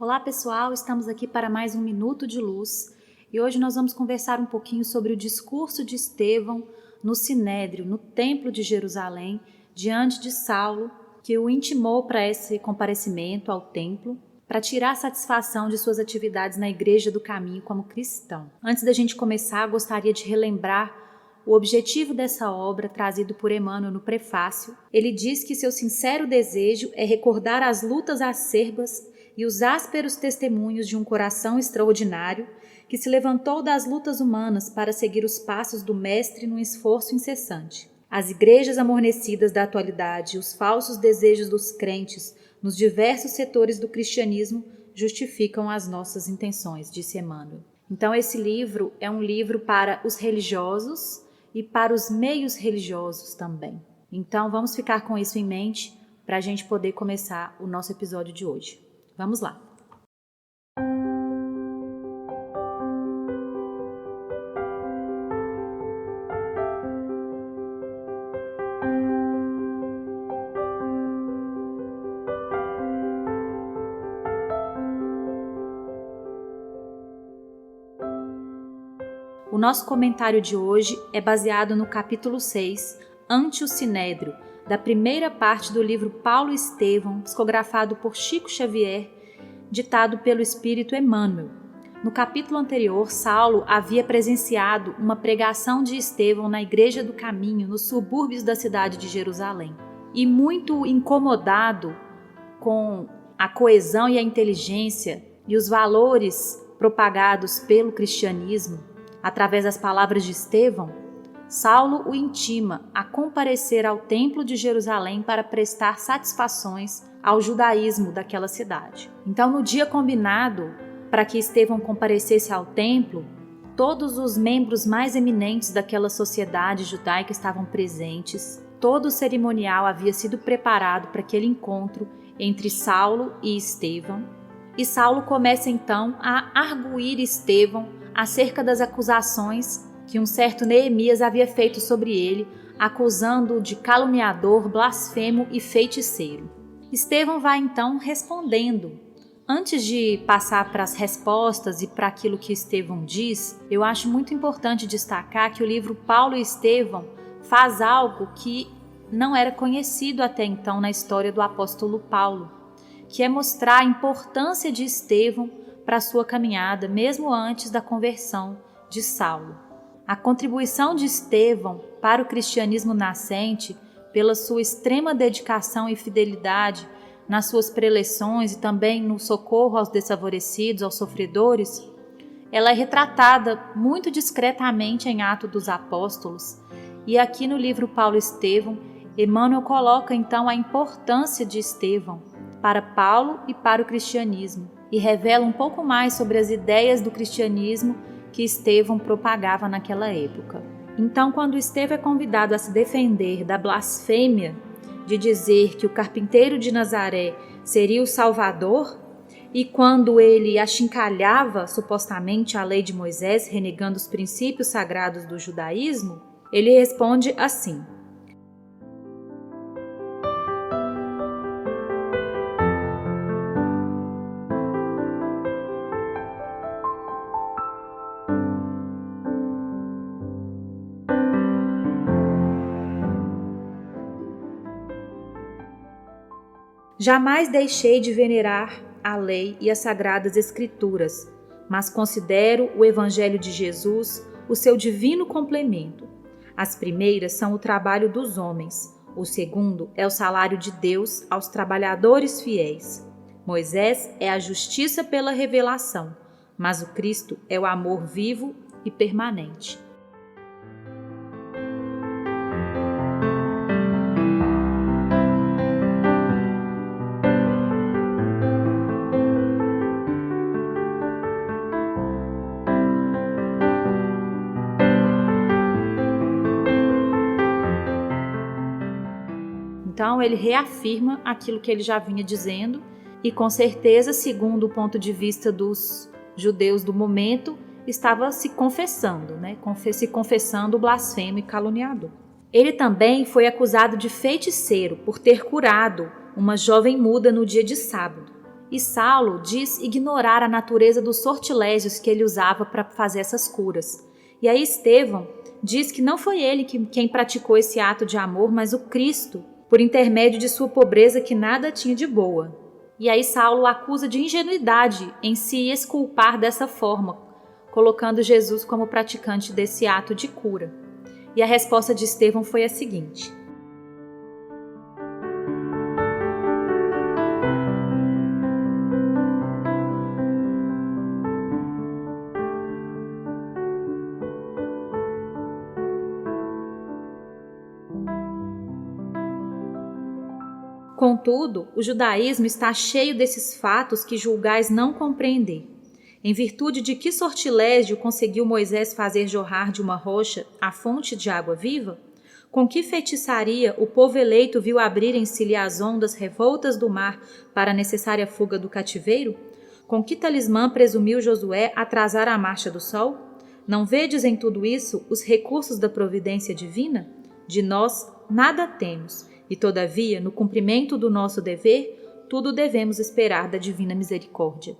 Olá pessoal, estamos aqui para mais um Minuto de Luz e hoje nós vamos conversar um pouquinho sobre o discurso de Estevão no Sinédrio, no Templo de Jerusalém, diante de Saulo, que o intimou para esse comparecimento ao templo, para tirar satisfação de suas atividades na Igreja do Caminho como cristão. Antes da gente começar, gostaria de relembrar o objetivo dessa obra trazido por Emmanuel no prefácio. Ele diz que seu sincero desejo é recordar as lutas acerbas e os ásperos testemunhos de um coração extraordinário que se levantou das lutas humanas para seguir os passos do Mestre num esforço incessante. As igrejas amornecidas da atualidade e os falsos desejos dos crentes nos diversos setores do cristianismo justificam as nossas intenções, disse Emmanuel. Então esse livro é um livro para os religiosos e para os meios religiosos também. Então vamos ficar com isso em mente para a gente poder começar o nosso episódio de hoje. Vamos lá! O nosso comentário de hoje é baseado no capítulo 6, Ante o Sinédrio, da primeira parte do livro Paulo e Estevão, psicografado por Chico Xavier, ditado pelo Espírito Emmanuel. No capítulo anterior, Saulo havia presenciado uma pregação de Estevão na Igreja do Caminho, nos subúrbios da cidade de Jerusalém. E muito incomodado com a coesão e a inteligência e os valores propagados pelo cristianismo, através das palavras de Estevão, Saulo o intima a comparecer ao Templo de Jerusalém para prestar satisfações ao judaísmo daquela cidade. Então, no dia combinado para que Estevão comparecesse ao templo, todos os membros mais eminentes daquela sociedade judaica estavam presentes. Todo o cerimonial havia sido preparado para aquele encontro entre Saulo e Estevão. E Saulo começa então a arguir Estevão acerca das acusações que um certo Neemias havia feito sobre ele, acusando-o de caluniador, blasfemo e feiticeiro. Estevão vai então respondendo. Antes de passar para as respostas e para aquilo que Estevão diz, eu acho muito importante destacar que o livro Paulo e Estevão faz algo que não era conhecido até então na história do apóstolo Paulo, que é mostrar a importância de Estevão para a sua caminhada, mesmo antes da conversão de Saulo. A contribuição de Estevão para o cristianismo nascente, pela sua extrema dedicação e fidelidade nas suas preleções e também no socorro aos desfavorecidos, aos sofredores, ela é retratada muito discretamente em Atos dos Apóstolos. E aqui no livro Paulo e Estevão, Emmanuel coloca então a importância de Estevão para Paulo e para o cristianismo e revela um pouco mais sobre as ideias do cristianismo que Estevão propagava naquela época. Então, quando Estevão é convidado a se defender da blasfêmia de dizer que o carpinteiro de Nazaré seria o Salvador, e quando ele achincalhava supostamente a lei de Moisés, renegando os princípios sagrados do judaísmo, ele responde assim: jamais deixei de venerar a lei e as sagradas escrituras, mas considero o Evangelho de Jesus o seu divino complemento. As primeiras são o trabalho dos homens, o segundo é o salário de Deus aos trabalhadores fiéis. Moisés é a justiça pela revelação, mas o Cristo é o amor vivo e permanente. Então ele reafirma aquilo que ele já vinha dizendo e com certeza, segundo o ponto de vista dos judeus do momento, estava se confessando, se confessando o blasfemo e caluniador. Ele também foi acusado de feiticeiro por ter curado uma jovem muda no dia de sábado. E Saulo diz ignorar a natureza dos sortilégios que ele usava para fazer essas curas. E aí Estevão diz que não foi ele quem praticou esse ato de amor, mas o Cristo, por intermédio de sua pobreza que nada tinha de boa. E aí Saulo o acusa de ingenuidade em se exculpar dessa forma, colocando Jesus como praticante desse ato de cura. E a resposta de Estevão foi a seguinte: contudo, o judaísmo está cheio desses fatos que julgais não compreender. Em virtude de que sortilégio conseguiu Moisés fazer jorrar de uma rocha a fonte de água viva? Com que feitiçaria o povo eleito viu abrirem-se-lhe as ondas revoltas do mar para a necessária fuga do cativeiro? Com que talismã presumiu Josué atrasar a marcha do sol? Não vedes em tudo isso os recursos da providência divina? De nós nada temos, e todavia, no cumprimento do nosso dever, tudo devemos esperar da divina misericórdia.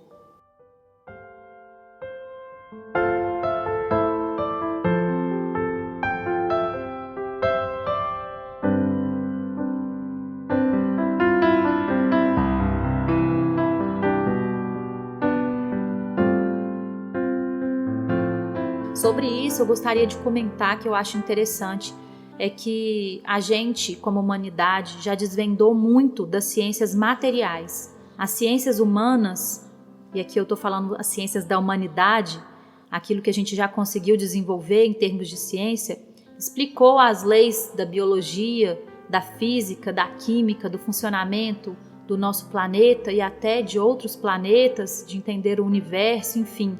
Sobre isso, eu gostaria de comentar que eu acho interessante é que a gente, como humanidade, já desvendou muito das ciências materiais. As ciências humanas, e aqui eu estou falando as ciências da humanidade, aquilo que a gente já conseguiu desenvolver em termos de ciência, explicou as leis da biologia, da física, da química, do funcionamento do nosso planeta e até de outros planetas, de entender o universo, enfim,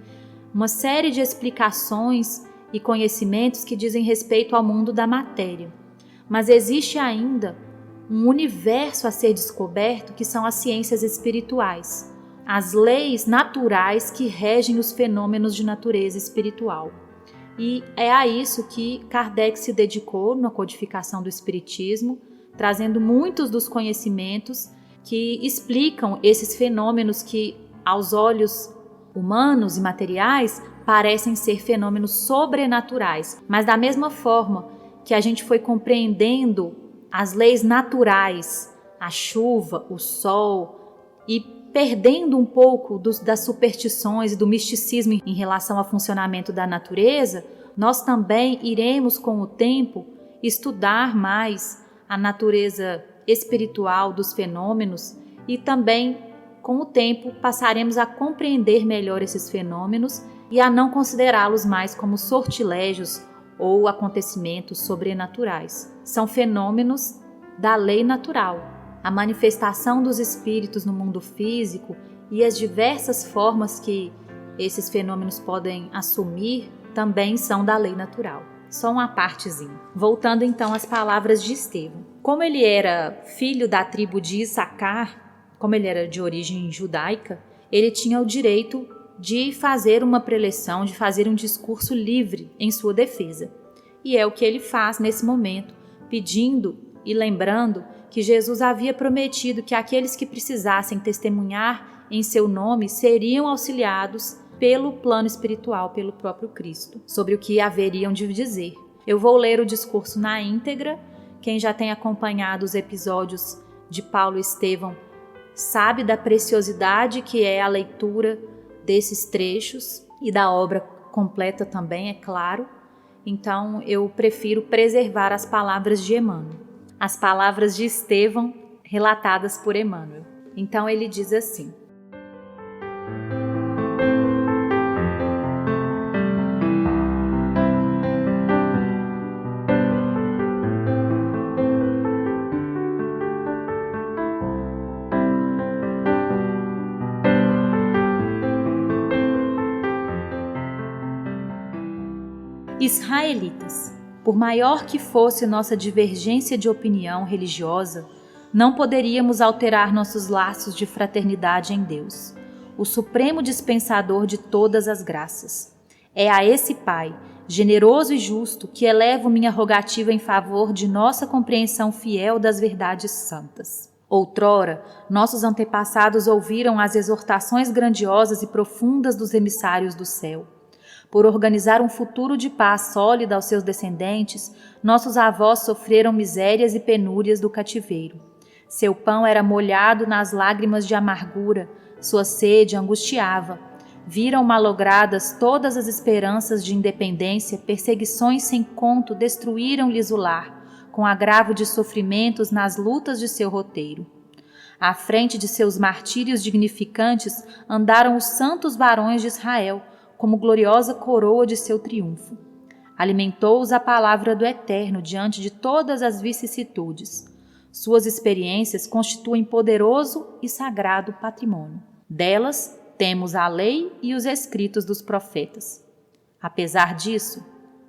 uma série de explicações e conhecimentos que dizem respeito ao mundo da matéria. Mas existe ainda um universo a ser descoberto que são as ciências espirituais, as leis naturais que regem os fenômenos de natureza espiritual. E é a isso que Kardec se dedicou na codificação do Espiritismo, trazendo muitos dos conhecimentos que explicam esses fenômenos que, aos olhos humanos e materiais, parecem ser fenômenos sobrenaturais, mas da mesma forma que a gente foi compreendendo as leis naturais, a chuva, o sol, e perdendo um pouco das superstições e do misticismo em relação ao funcionamento da natureza, nós também iremos com o tempo estudar mais a natureza espiritual dos fenômenos e também com o tempo passaremos a compreender melhor esses fenômenos e a não considerá-los mais como sortilégios ou acontecimentos sobrenaturais. São fenômenos da lei natural. A manifestação dos espíritos no mundo físico e as diversas formas que esses fenômenos podem assumir também são da lei natural. Só uma partezinha. Voltando então às palavras de Estevão. Como ele era filho da tribo de Issacar, como ele era de origem judaica, ele tinha o direito de fazer uma preleção, de fazer um discurso livre em sua defesa. E é o que ele faz nesse momento, pedindo e lembrando que Jesus havia prometido que aqueles que precisassem testemunhar em seu nome seriam auxiliados pelo plano espiritual, pelo próprio Cristo, sobre o que haveriam de dizer. Eu vou ler o discurso na íntegra. Quem já tem acompanhado os episódios de Paulo e Estevão sabe da preciosidade que é a leitura desses trechos e da obra completa também, é claro. Então eu prefiro preservar as palavras de Emmanuel, as palavras de Estevão relatadas por Emmanuel. Então ele diz assim: Israelitas, por maior que fosse nossa divergência de opinião religiosa, não poderíamos alterar nossos laços de fraternidade em Deus, o supremo dispensador de todas as graças. É a esse Pai, generoso e justo, que elevo minha rogativa em favor de nossa compreensão fiel das verdades santas. Outrora, nossos antepassados ouviram as exortações grandiosas e profundas dos emissários do céu. Por organizar um futuro de paz sólida aos seus descendentes, nossos avós sofreram misérias e penúrias do cativeiro. Seu pão era molhado nas lágrimas de amargura, sua sede angustiava. Viram malogradas todas as esperanças de independência, perseguições sem conto destruíram-lhes o lar, com agravo de sofrimentos nas lutas de seu roteiro. À frente de seus martírios dignificantes andaram os santos varões de Israel, como gloriosa coroa de seu triunfo. Alimentou-os a palavra do Eterno diante de todas as vicissitudes. Suas experiências constituem poderoso e sagrado patrimônio. Delas temos a lei e os escritos dos profetas. Apesar disso,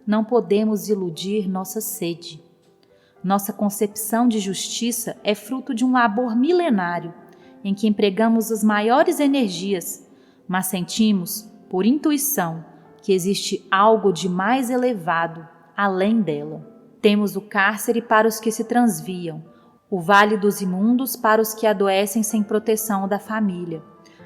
não podemos iludir nossa sede. Nossa concepção de justiça é fruto de um labor milenário, em que empregamos as maiores energias, mas sentimos, por intuição, que existe algo de mais elevado além dela. Temos o cárcere para os que se transviam, o vale dos imundos para os que adoecem sem proteção da família,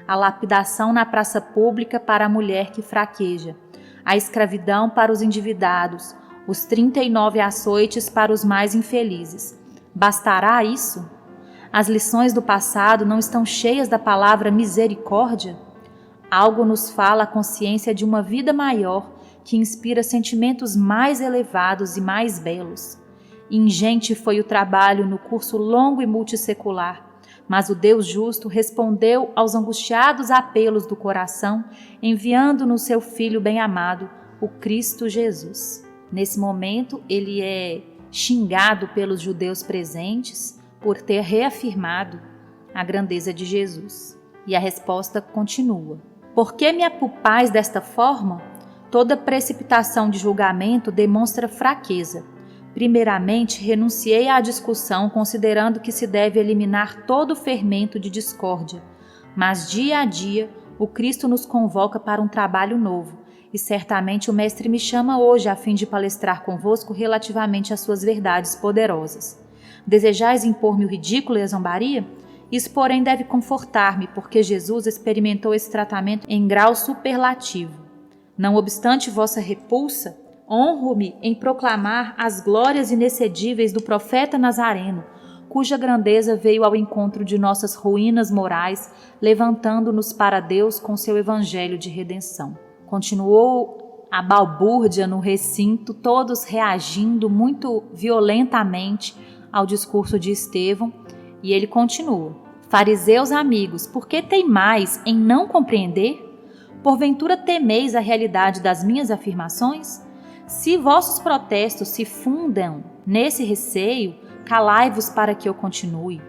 a lapidação na praça pública para a mulher que fraqueja, a escravidão para os endividados, os 39 açoites para os mais infelizes. Bastará isso? As lições do passado não estão cheias da palavra misericórdia? Algo nos fala a consciência de uma vida maior que inspira sentimentos mais elevados e mais belos. Ingente foi o trabalho no curso longo e multissecular, mas o Deus justo respondeu aos angustiados apelos do coração, enviando-nos seu Filho bem-amado, o Cristo Jesus. Nesse momento, ele é xingado pelos judeus presentes por ter reafirmado a grandeza de Jesus. E a resposta continua: por que me apupais desta forma? Toda precipitação de julgamento demonstra fraqueza. Primeiramente, renunciei à discussão, considerando que se deve eliminar todo o fermento de discórdia. Mas dia a dia, o Cristo nos convoca para um trabalho novo, e certamente o Mestre me chama hoje a fim de palestrar convosco relativamente às suas verdades poderosas. Desejais impor-me o ridículo e a zombaria? Isso, porém, deve confortar-me, porque Jesus experimentou esse tratamento em grau superlativo. Não obstante vossa repulsa, honro-me em proclamar as glórias inexcedíveis do profeta Nazareno, cuja grandeza veio ao encontro de nossas ruínas morais, levantando-nos para Deus com seu evangelho de redenção. Continuou a balbúrdia no recinto, todos reagindo muito violentamente ao discurso de Estevão, e ele continua: fariseus amigos, por que teimais em não compreender? Porventura temeis a realidade das minhas afirmações? Se vossos protestos se fundam nesse receio, calai-vos para que eu continue.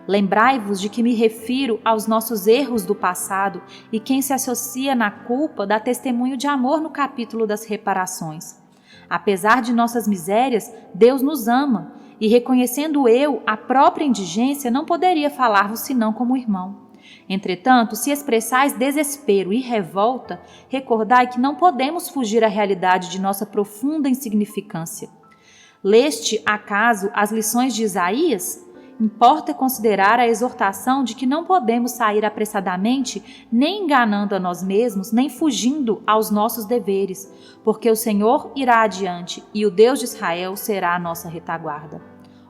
Lembrai-vos de que me refiro aos nossos erros do passado, e quem se associa na culpa dá testemunho de amor no capítulo das reparações. Apesar de nossas misérias, Deus nos ama, e reconhecendo eu a própria indigência, não poderia falar-vos senão como irmão. Entretanto, se expressais desespero e revolta, recordai que não podemos fugir à realidade de nossa profunda insignificância. Leste, acaso, as lições de Isaías? Importa considerar a exortação de que não podemos sair apressadamente, nem enganando a nós mesmos, nem fugindo aos nossos deveres, porque o Senhor irá adiante e o Deus de Israel será a nossa retaguarda.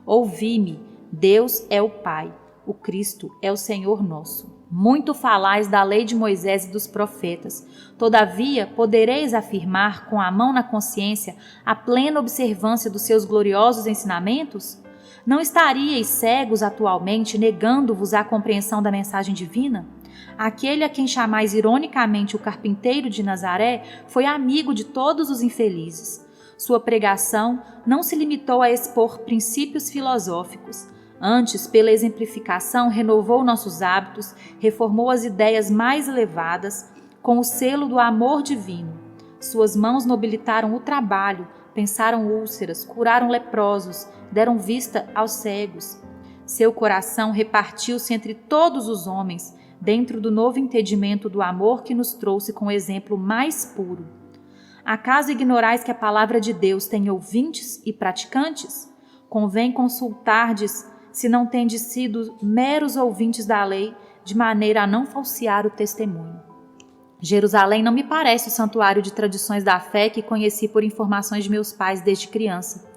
Ouvi-me, Deus é o Pai, o Cristo é o Senhor nosso. Muito falais da lei de Moisés e dos profetas. Todavia, podereis afirmar com a mão na consciência a plena observância dos seus gloriosos ensinamentos? Não estaríeis cegos atualmente, negando-vos a compreensão da mensagem divina? Aquele a quem chamais ironicamente o carpinteiro de Nazaré foi amigo de todos os infelizes. Sua pregação não se limitou a expor princípios filosóficos. Antes, pela exemplificação, renovou nossos hábitos, reformou as ideias mais elevadas com o selo do amor divino. Suas mãos nobilitaram o trabalho, pensaram úlceras, curaram leprosos, deram vista aos cegos. Seu coração repartiu-se entre todos os homens, dentro do novo entendimento do amor que nos trouxe com o exemplo mais puro. Acaso ignorais que a palavra de Deus tem ouvintes e praticantes? Convém consultardes se não tendes sido meros ouvintes da lei, de maneira a não falsear o testemunho. Jerusalém não me parece o santuário de tradições da fé que conheci por informações de meus pais desde criança.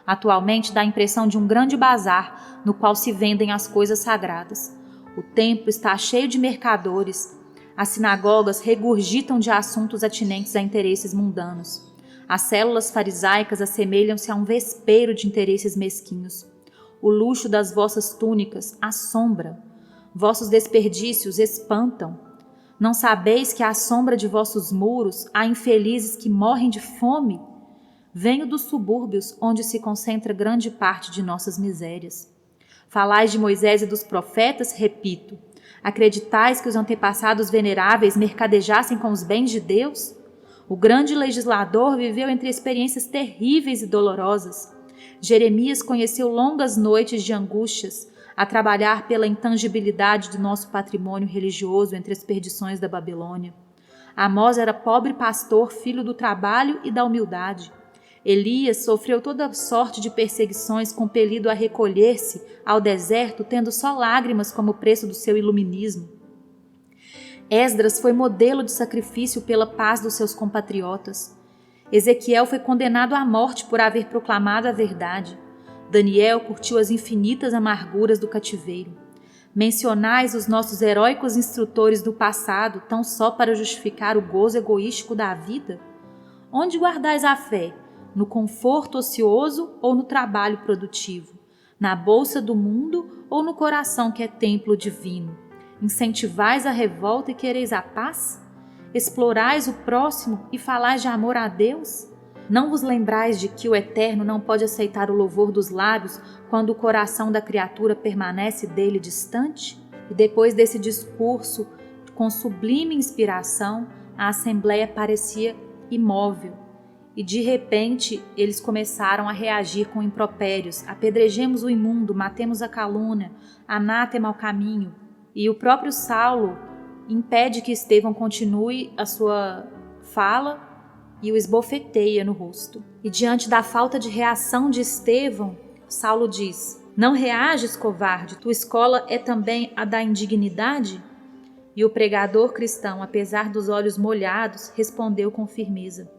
Atualmente dá a impressão de um grande bazar no qual se vendem as coisas sagradas. O templo está cheio de mercadores. As sinagogas regurgitam de assuntos atinentes a interesses mundanos. As células farisaicas assemelham-se a um vespeiro de interesses mesquinhos. O luxo das vossas túnicas assombra. Vossos desperdícios espantam. Não sabeis que à sombra de vossos muros há infelizes que morrem de fome? Venho dos subúrbios, onde se concentra grande parte de nossas misérias. Falais de Moisés e dos profetas, repito. Acreditais que os antepassados veneráveis mercadejassem com os bens de Deus? O grande legislador viveu entre experiências terríveis e dolorosas. Jeremias conheceu longas noites de angústias, a trabalhar pela intangibilidade do nosso patrimônio religioso entre as perdições da Babilônia. Amós era pobre pastor, filho do trabalho e da humildade. Elias sofreu toda sorte de perseguições, compelido a recolher-se ao deserto, tendo só lágrimas como preço do seu iluminismo. Esdras foi modelo de sacrifício pela paz dos seus compatriotas. Ezequiel foi condenado à morte por haver proclamado a verdade. Daniel curtiu as infinitas amarguras do cativeiro. Mencionais os nossos heróicos instrutores do passado tão só para justificar o gozo egoístico da vida? Onde guardais a fé? No conforto ocioso ou no trabalho produtivo? Na bolsa do mundo ou no coração que é templo divino? Incentivais a revolta e quereis a paz? Explorais o próximo e falais de amor a Deus? Não vos lembrais de que o Eterno não pode aceitar o louvor dos lábios quando o coração da criatura permanece dele distante? E depois desse discurso, com sublime inspiração, a assembleia parecia imóvel. E de repente eles começaram a reagir com impropérios. Apedrejemos o imundo, matemos a calúnia, anátema ao caminho. E o próprio Saulo impede que Estevão continue a sua fala e o esbofeteia no rosto. E diante da falta de reação de Estevão, Saulo diz: Não reages, covarde, tua escola é também a da indignidade? E o pregador cristão, apesar dos olhos molhados, respondeu com firmeza: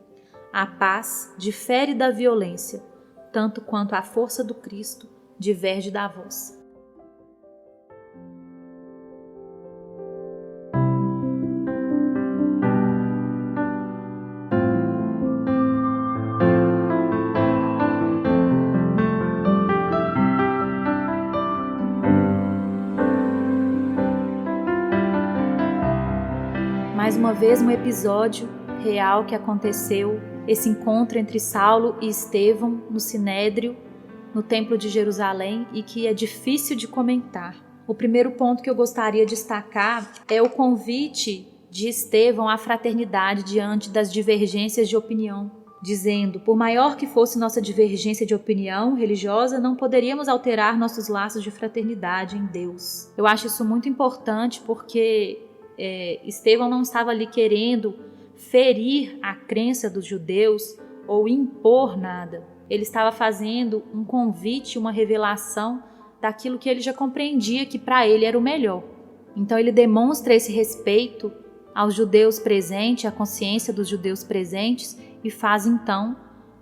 A paz difere da violência, tanto quanto a força do Cristo diverge da vossa. Mais uma vez um episódio real que aconteceu, esse encontro entre Saulo e Estevão no Sinédrio, no Templo de Jerusalém, e que é difícil de comentar. O primeiro ponto que eu gostaria de destacar é o convite de Estevão à fraternidade diante das divergências de opinião, dizendo: por maior que fosse nossa divergência de opinião religiosa, não poderíamos alterar nossos laços de fraternidade em Deus. Eu acho isso muito importante porque Estevão não estava ali querendo ferir a crença dos judeus ou impor nada. Ele estava fazendo um convite, uma revelação daquilo que ele já compreendia que para ele era o melhor. Então ele demonstra esse respeito aos judeus presentes, à consciência dos judeus presentes, e faz então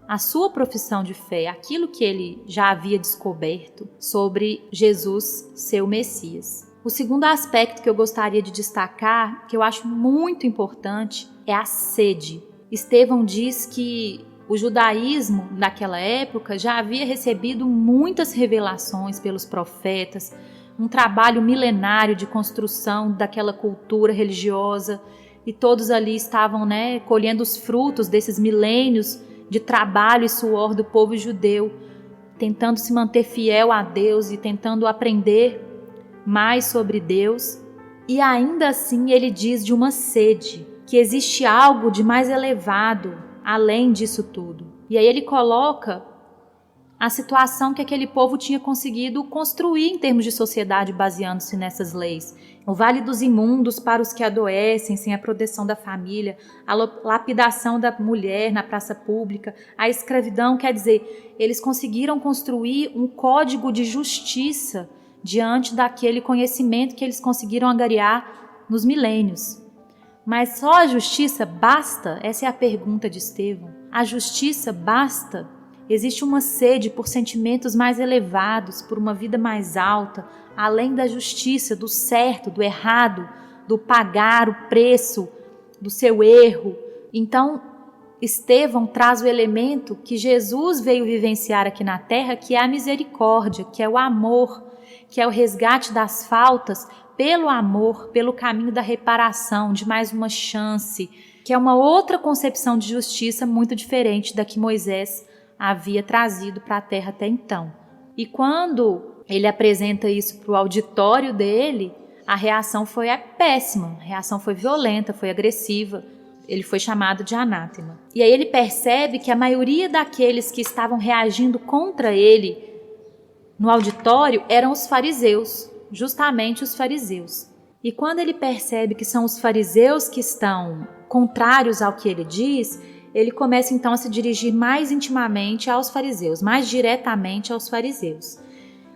a sua profissão de fé, aquilo que ele já havia descoberto sobre Jesus, seu Messias. O segundo aspecto que eu gostaria de destacar, que eu acho muito importante, é a sede. Estevão diz que o judaísmo naquela época já havia recebido muitas revelações pelos profetas, um trabalho milenário de construção daquela cultura religiosa, e todos ali estavam, colhendo os frutos desses milênios de trabalho e suor do povo judeu, tentando se manter fiel a Deus e tentando aprender mais sobre Deus. E ainda assim ele diz de uma sede, que existe algo de mais elevado além disso tudo. E aí ele coloca a situação que aquele povo tinha conseguido construir em termos de sociedade baseando-se nessas leis. O vale dos imundos para os que adoecem, sem a proteção da família, a lapidação da mulher na praça pública, a escravidão, quer dizer, eles conseguiram construir um código de justiça diante daquele conhecimento que eles conseguiram angariar nos milênios. Mas só a justiça basta? Essa é a pergunta de Estevão. A justiça basta? Existe uma sede por sentimentos mais elevados, por uma vida mais alta, além da justiça, do certo, do errado, do pagar o preço do seu erro. Então, Estevão traz o elemento que Jesus veio vivenciar aqui na terra, que é a misericórdia, que é o amor, que é o resgate das faltas pelo amor, pelo caminho da reparação, de mais uma chance, que é uma outra concepção de justiça muito diferente da que Moisés havia trazido para a terra até então. E quando ele apresenta isso para o auditório dele, a reação foi péssima, a reação foi violenta, foi agressiva, ele foi chamado de anátema. E aí ele percebe que a maioria daqueles que estavam reagindo contra ele no auditório eram os fariseus, justamente os fariseus. E quando ele percebe que são os fariseus que estão contrários ao que ele diz, ele começa então a se dirigir mais intimamente aos fariseus, mais diretamente aos fariseus.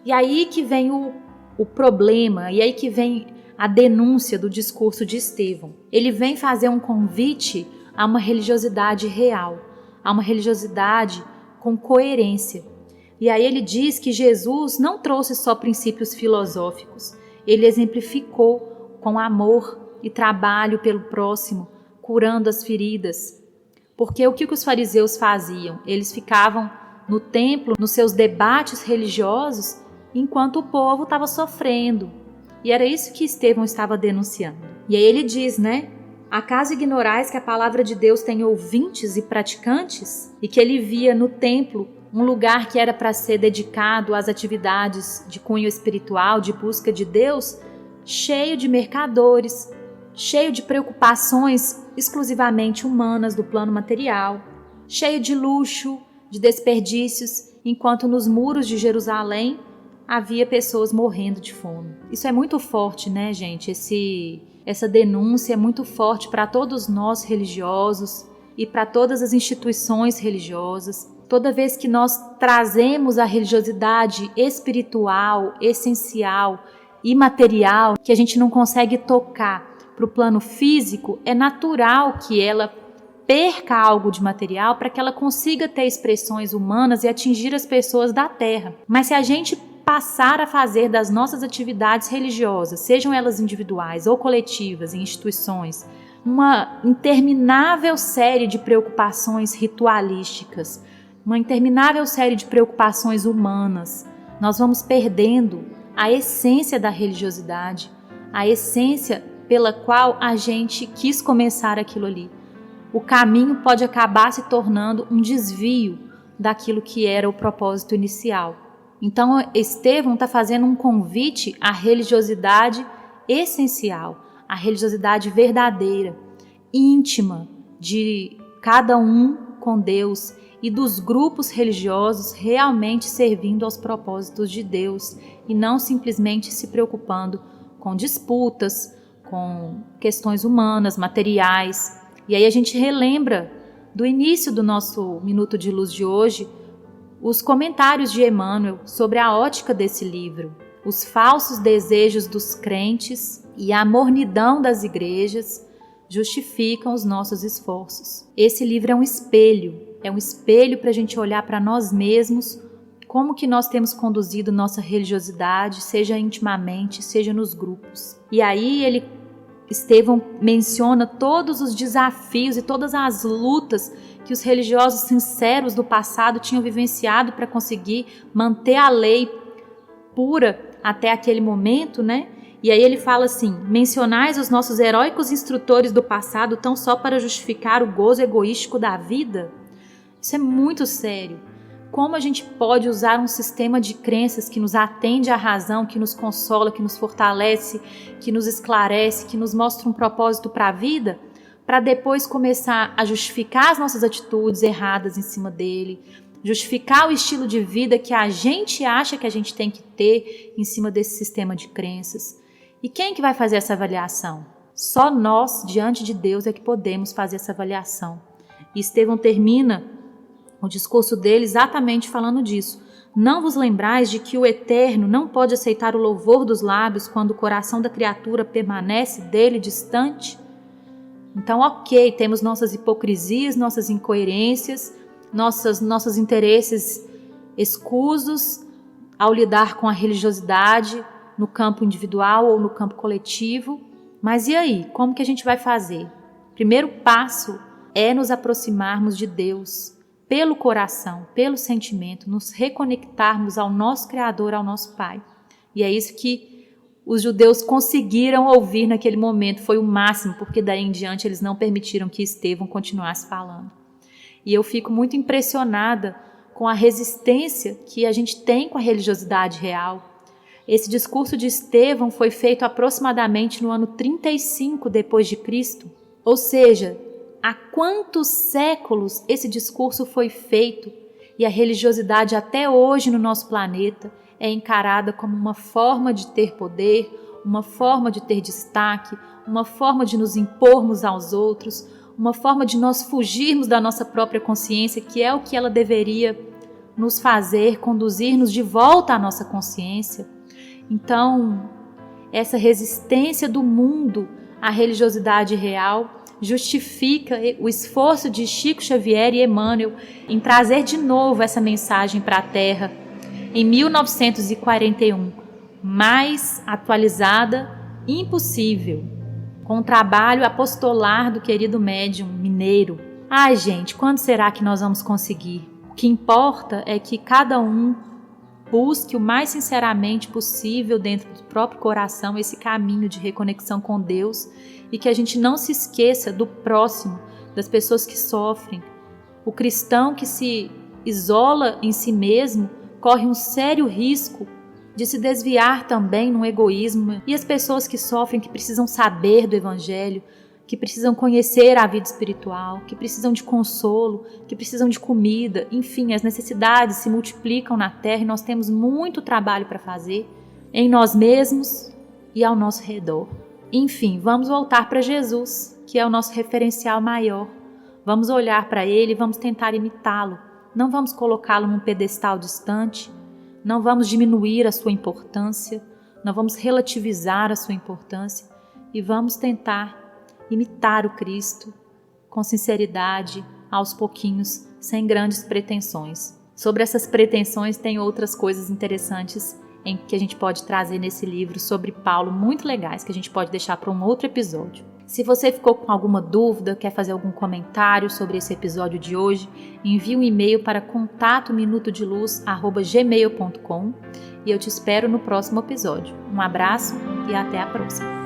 E aí que vem o problema, e aí que vem a denúncia do discurso de Estevão. Ele vem fazer um convite a uma religiosidade real, a uma religiosidade com coerência. E aí ele diz que Jesus não trouxe só princípios filosóficos, ele exemplificou com amor e trabalho pelo próximo, curando as feridas. Porque o que os fariseus faziam? Eles ficavam no templo, nos seus debates religiosos, enquanto o povo estava sofrendo. E era isso que Estevão estava denunciando. E aí ele diz, acaso ignorais que a palavra de Deus tem ouvintes e praticantes? E que ele via no templo um lugar que era para ser dedicado às atividades de cunho espiritual, de busca de Deus, cheio de mercadores, cheio de preocupações exclusivamente humanas do plano material, cheio de luxo, de desperdícios, enquanto nos muros de Jerusalém havia pessoas morrendo de fome. Isso é muito forte, gente? Essa denúncia é muito forte para todos nós religiosos e para todas as instituições religiosas. Toda vez que nós trazemos a religiosidade espiritual, essencial, imaterial, que a gente não consegue tocar para o plano físico, é natural que ela perca algo de material para que ela consiga ter expressões humanas e atingir as pessoas da terra. Mas se a gente passar a fazer das nossas atividades religiosas, sejam elas individuais ou coletivas em instituições, uma interminável série de preocupações ritualísticas, uma interminável série de preocupações humanas, nós vamos perdendo a essência da religiosidade, a essência pela qual a gente quis começar aquilo ali. O caminho pode acabar se tornando um desvio daquilo que era o propósito inicial. Então, Estevão está fazendo um convite à religiosidade essencial, à religiosidade verdadeira, íntima, de cada um com Deus e dos grupos religiosos realmente servindo aos propósitos de Deus e não simplesmente se preocupando com disputas, com questões humanas, materiais. E aí a gente relembra do início do nosso Minuto de Luz de hoje, os comentários de Emmanuel sobre a ótica desse livro, os falsos desejos dos crentes e a mornidão das igrejas justificam os nossos esforços. Esse livro é um espelho para a gente olhar para nós mesmos, como que nós temos conduzido nossa religiosidade, seja intimamente, seja nos grupos. E aí Estevão menciona todos os desafios e todas as lutas que os religiosos sinceros do passado tinham vivenciado para conseguir manter a lei pura até aquele momento, E aí ele fala assim: mencionais os nossos heróicos instrutores do passado tão só para justificar o gozo egoístico da vida? Isso é muito sério. Como a gente pode usar um sistema de crenças que nos atende à razão, que nos consola, que nos fortalece, que nos esclarece, que nos mostra um propósito para a vida, para depois começar a justificar as nossas atitudes erradas em cima dele, justificar o estilo de vida que a gente acha que a gente tem que ter em cima desse sistema de crenças. E quem que vai fazer essa avaliação? Só nós, diante de Deus, é que podemos fazer essa avaliação. E Estevão termina o discurso dele exatamente falando disso. Não vos lembrais de que o Eterno não pode aceitar o louvor dos lábios quando o coração da criatura permanece dele distante? Então, ok, temos nossas hipocrisias, nossas incoerências, nossos interesses escusos ao lidar com a religiosidade no campo individual ou no campo coletivo. Mas e aí? Como que a gente vai fazer? Primeiro passo é nos aproximarmos de Deus pelo coração, pelo sentimento, nos reconectarmos ao nosso Criador, ao nosso Pai. E é isso que os judeus conseguiram ouvir naquele momento, foi o máximo, porque daí em diante eles não permitiram que Estevão continuasse falando. E eu fico muito impressionada com a resistência que a gente tem com a religiosidade real. Esse discurso de Estevão foi feito aproximadamente no ano 35 depois de Cristo, ou seja, há quantos séculos esse discurso foi feito e a religiosidade até hoje no nosso planeta é encarada como uma forma de ter poder, uma forma de ter destaque, uma forma de nos impormos aos outros, uma forma de nós fugirmos da nossa própria consciência, que é o que ela deveria nos fazer, conduzir-nos de volta à nossa consciência. Então, essa resistência do mundo à religiosidade real justifica o esforço de Chico Xavier e Emmanuel em trazer de novo essa mensagem para a Terra em 1941, mais atualizada, impossível, com o trabalho apostolar do querido médium mineiro. Ai, gente, quando será que nós vamos conseguir? O que importa é que cada um busque o mais sinceramente possível dentro do próprio coração esse caminho de reconexão com Deus e que a gente não se esqueça do próximo, das pessoas que sofrem. O cristão que se isola em si mesmo corre um sério risco de se desviar também num egoísmo, e as pessoas que sofrem, que precisam saber do Evangelho, que precisam conhecer a vida espiritual, que precisam de consolo, que precisam de comida, enfim, as necessidades se multiplicam na Terra e nós temos muito trabalho para fazer em nós mesmos e ao nosso redor. Enfim, vamos voltar para Jesus, que é o nosso referencial maior. Vamos olhar para Ele e vamos tentar imitá-lo. Não vamos colocá-lo num pedestal distante, não vamos diminuir a sua importância, não vamos relativizar a sua importância e vamos tentar imitar o Cristo com sinceridade, aos pouquinhos, sem grandes pretensões. Sobre essas pretensões tem outras coisas interessantes que a gente pode trazer nesse livro sobre Paulo, muito legais, que a gente pode deixar para um outro episódio. Se você ficou com alguma dúvida, quer fazer algum comentário sobre esse episódio de hoje, envie um e-mail para contato minutodeluz@gmail.com e eu te espero no próximo episódio. Um abraço e até a próxima!